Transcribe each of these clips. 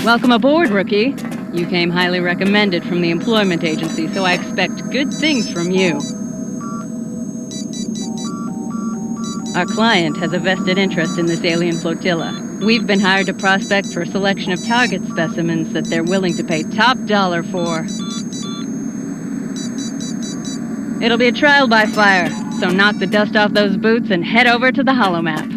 Welcome aboard, rookie. You came highly recommended from the employment agency, so I expect good things from you. Our client has a vested interest in this alien flotilla. We've been hired to prospect for a selection of target specimens that they're willing to pay top dollar for. It'll be a trial by fire, so knock the dust off those boots and head over to the holomap.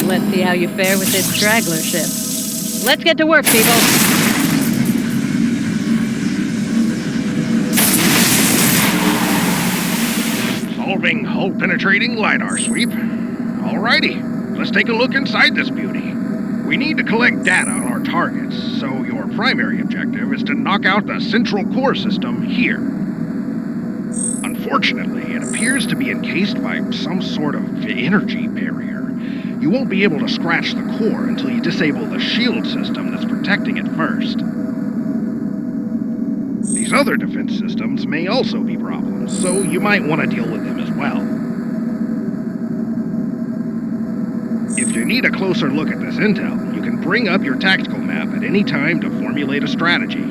Let's see how you fare with this straggler ship. Let's get to work, people. Solving hull-penetrating LiDAR sweep. Alrighty, let's take a look inside this beauty. We need to collect data on our targets, so your primary objective is to knock out the central core system here. Unfortunately, it appears to be encased by some sort of energy barrier. You won't be able to scratch the core until you disable the shield system that's protecting it first. These other defense systems may also be problems, so you might want to deal with them as well. If you need a closer look at this intel, you can bring up your tactical map at any time to formulate a strategy.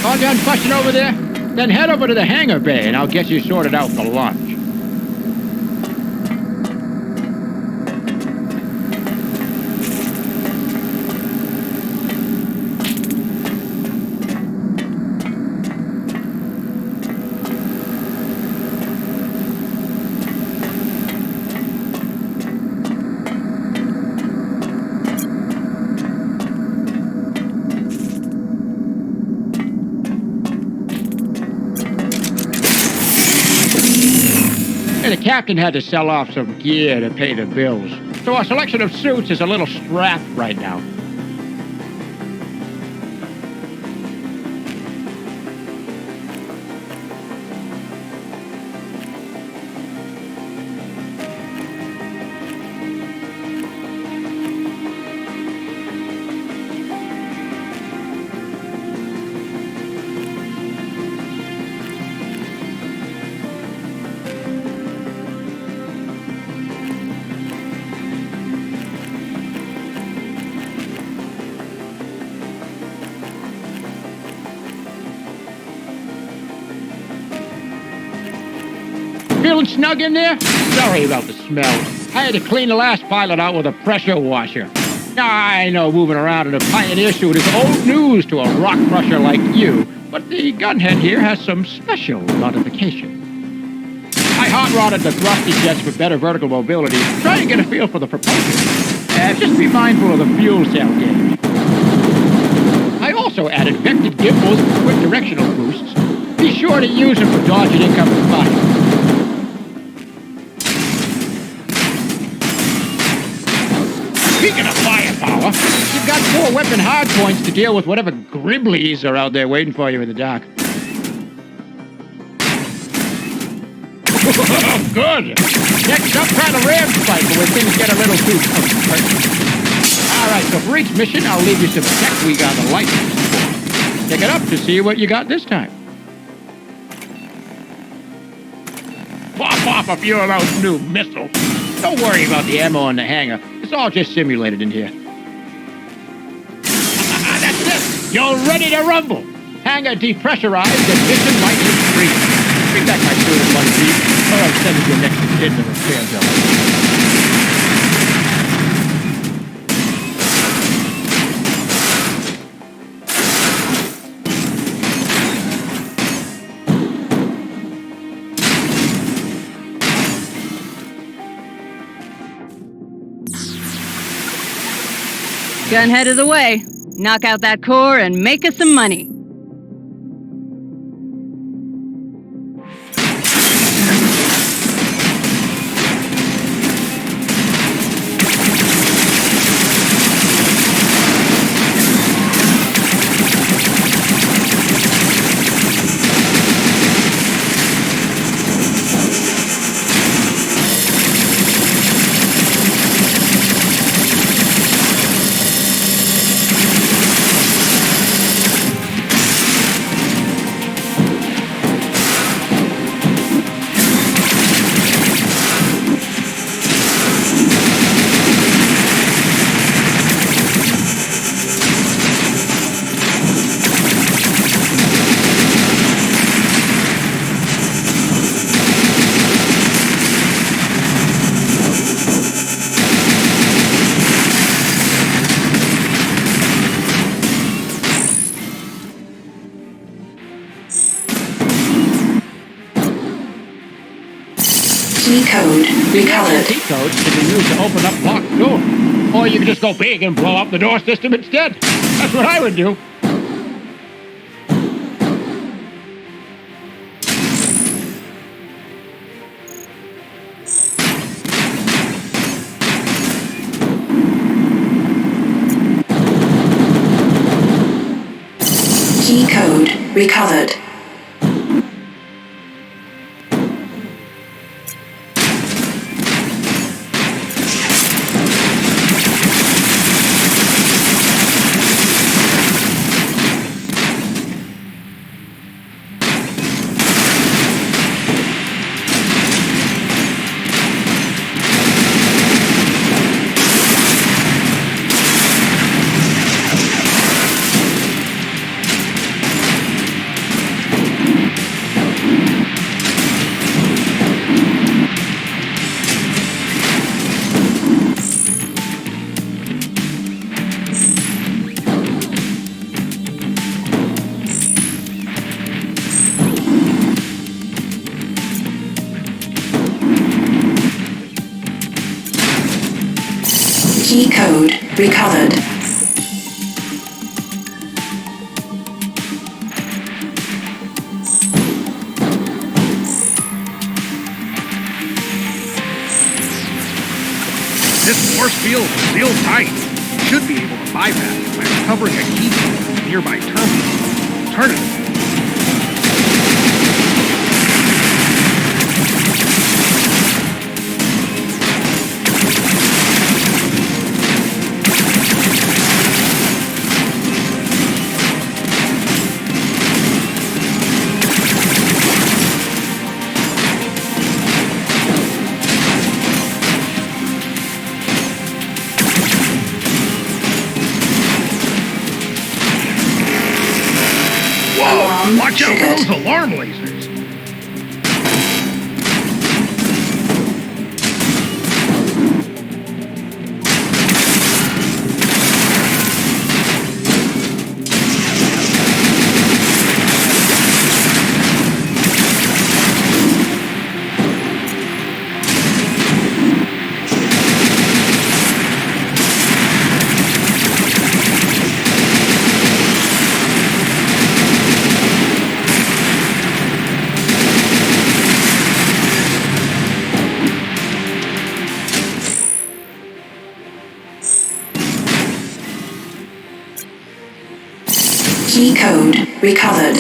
All done fussing over there? Then head over to the hangar bay and I'll get you sorted out for lunch. The captain had to sell off some gear to pay the bills, so our selection of suits is a little strapped right now. Feeling snug in there? Sorry about the smell. I had to clean the last pilot out with a pressure washer. I know moving around in a Pioneer suit is old news to a rock crusher like you, but the Gunhead here has some special modification. I hot-rodded the thrusty jets for better vertical mobility, trying to get a feel for the propulsion. Just be mindful of the fuel cell gauge. I also added vectored gimbals for quick directional boosts. Be sure to use them for dodging incoming fire. Speaking of firepower, you've got 4 weapon hardpoints to deal with whatever gribblies are out there waiting for you in the dark. Good! Next up, try the ram cycle when things get a little too personal. Alright, so for each mission, I'll leave you some tech we got the license for. Pick it up to see what you got this time. Pop off a few of those new missiles. Don't worry about the ammo in the hangar. It's all just simulated in here. That's it! You're ready to rumble! Hangar depressurized and mission lightning free. Bring back my suit in one piece, or I'll send it to your next kid to repair job. Gunhead is away. Knock out that core and make us some money. Key code recovered. Key codes can be used to open up locked doors. Or you can just go big and blow up the door system instead. That's what I would do. Key code recovered. Key code recovered. This force field is sealed tight. You should be able to bypass it by recovering a key from a nearby terminal. Alternatively, watch out for those alarm lasers. Key code recovered.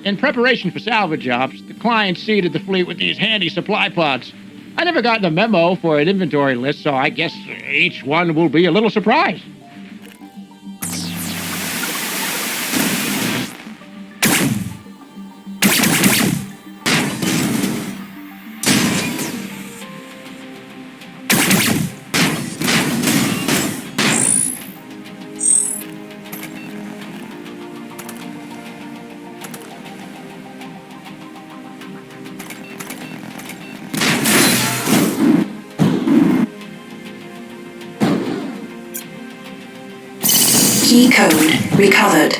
In preparation for salvage jobs, the client seeded the fleet with these handy supply pods. I never got the memo for an inventory list, so I guess each one will be a little surprise. Key code recovered.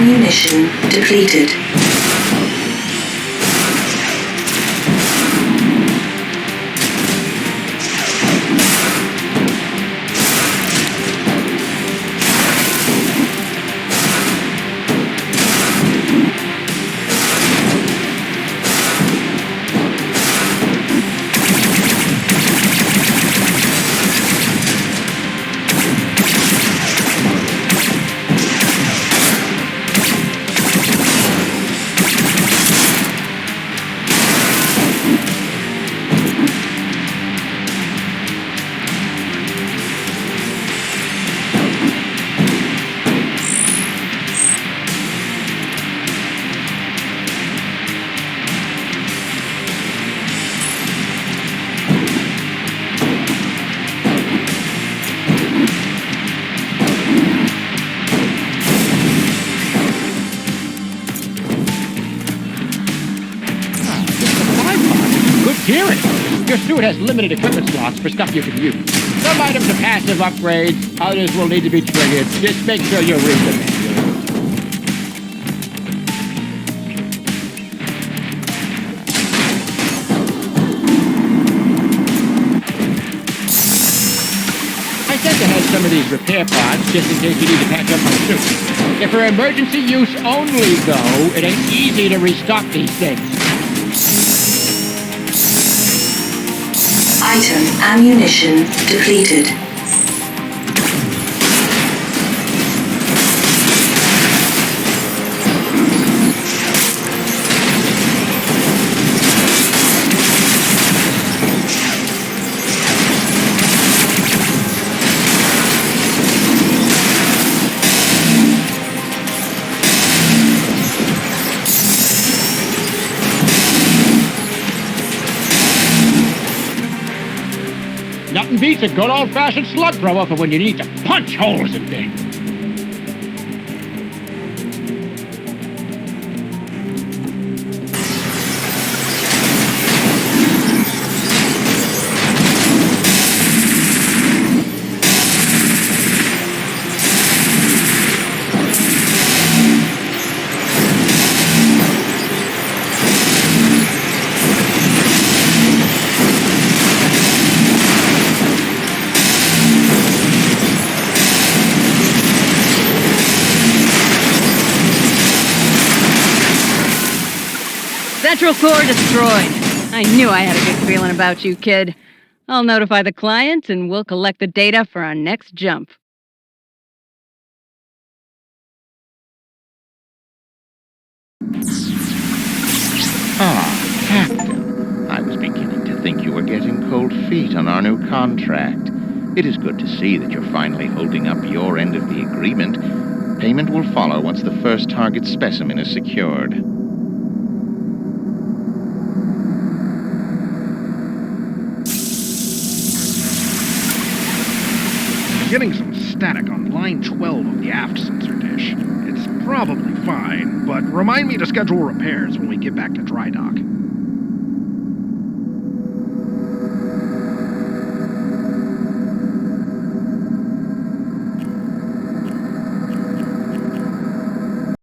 Ammunition depleted. Hearing. Your suit has limited equipment slots for stuff you can use. Some items are passive upgrades, others will need to be triggered. Just make sure you read the manual. I sent ahead some of these repair pods just in case you need to patch up my suit. If for emergency use only, though, it ain't easy to restock these things. Item ammunition depleted. Nothing beats a good old-fashioned slug thrower for when you need to punch holes in things. Central core destroyed. I knew I had a good feeling about you, kid. I'll notify the client and we'll collect the data for our next jump. Ah, Captain. I was beginning to think you were getting cold feet on our new contract. It is good to see that you're finally holding up your end of the agreement. Payment will follow once the first target specimen is secured. Getting some static on line 12 of the aft sensor dish. It's probably fine, but remind me to schedule repairs when we get back to dry dock.